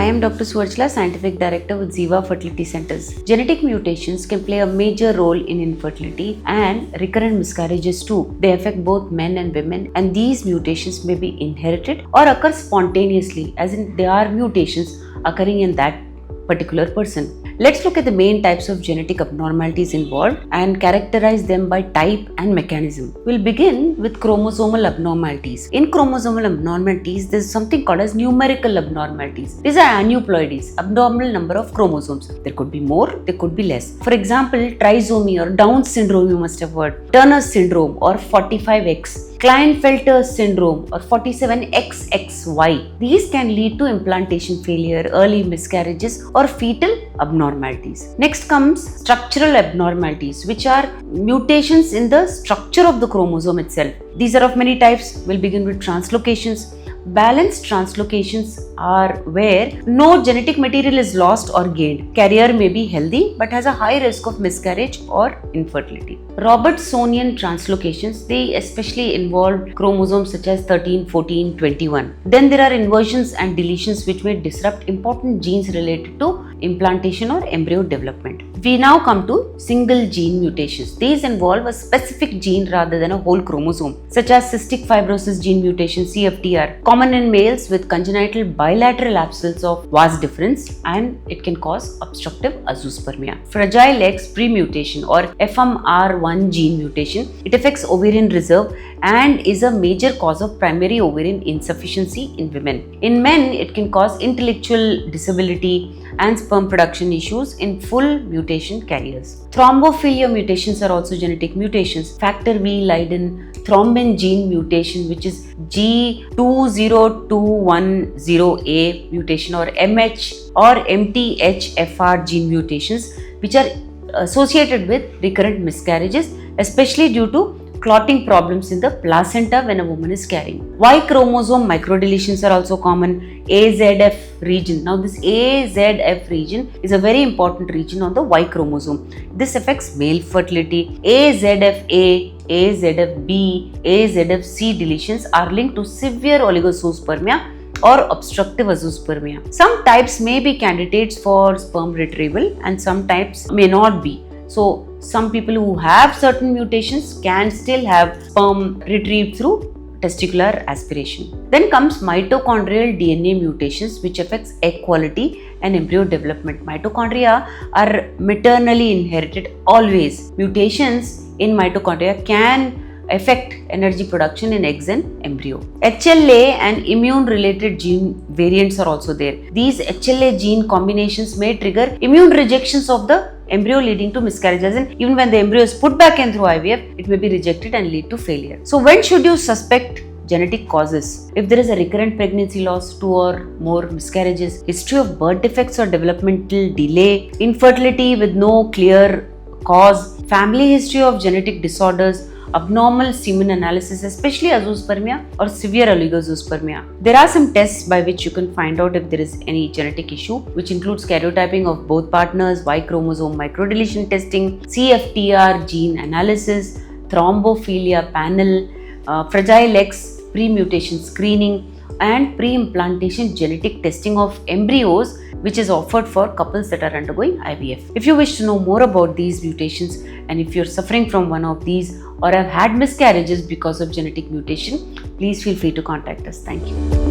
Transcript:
am Dr. Suvarchala, Scientific Director with Ziva Fertility Centers. Genetic mutations can play a major role in infertility and recurrent miscarriages too. They affect both men and women, and these mutations may be inherited or occur spontaneously, as in they are mutations occurring in that particular person. Let's look at the main types of genetic abnormalities involved and characterize them by type and mechanism. We'll begin with chromosomal abnormalities. In chromosomal abnormalities, there's something called as numerical abnormalities. These are aneuploidies, abnormal number of chromosomes. There could be more, there could be less. For example, trisomy or Down syndrome, you must have heard, Turner syndrome or 45X. Klinefelter syndrome or 47XXY. These can lead to implantation failure, early miscarriages or fetal abnormalities. Next comes structural abnormalities, which are mutations in the structure of the chromosome itself. These are of many types. We'll begin with translocations. Balanced translocations are where no genetic material is lost or gained. Carrier may be healthy but has a high risk of miscarriage or infertility. Robertsonian translocations, they especially involve chromosomes such as 13, 14, 21. Then there are inversions and deletions which may disrupt important genes related to implantation or embryo development. We now come to single gene mutations. These involve a specific gene rather than a whole chromosome, such as cystic fibrosis gene mutation CFTR, common in males with congenital bilateral absence of vas deferens, and it can cause obstructive azoospermia. Fragile X premutation or FMR1 gene mutation, it affects ovarian reserve and is a major cause of primary ovarian insufficiency in women. In men, it can cause intellectual disability and sperm production issues in full mutation carriers. Thrombophilia mutations are also genetic mutations. Factor V Leiden thrombin gene mutation, which is G20210A mutation, or MH or MTHFR gene mutations, which are associated with recurrent miscarriages, especially due to clotting problems in the placenta when a woman is carrying. Y chromosome microdeletions are also common. AZF region. Now this AZF region is a very important region on the Y chromosome. This affects male fertility. AZFA, AZFB, AZFC deletions are linked to severe oligozoospermia or obstructive azoospermia. Some types may be candidates for sperm retrieval and some types may not be. So some people who have certain mutations can still have sperm retrieved through testicular aspiration. Then comes mitochondrial DNA mutations, which affects egg quality and embryo development. Mitochondria are maternally inherited always. Mutations in mitochondria can affect energy production in eggs and embryo. HLA and immune related gene variants are also there. These HLA gene combinations may trigger immune rejections of the embryo, leading to miscarriages, and even when the embryo is put back in through IVF, it may be rejected and lead to failure. So when should you suspect genetic causes? If there is a recurrent pregnancy loss, 2 or more miscarriages, history of birth defects or developmental delay, infertility with no clear cause, family history of genetic disorders, abnormal semen analysis, especially azoospermia or severe oligozoospermia. There are some tests by which you can find out if there is any genetic issue, which includes karyotyping of both partners, Y chromosome microdeletion testing, CFTR gene analysis, thrombophilia panel, Fragile X pre-mutation screening, and pre-implantation genetic testing of embryos, which is offered for couples that are undergoing IVF. If you wish to know more about these mutations, and if you're suffering from one of these or have had miscarriages because of genetic mutation, please feel free to contact us. Thank you.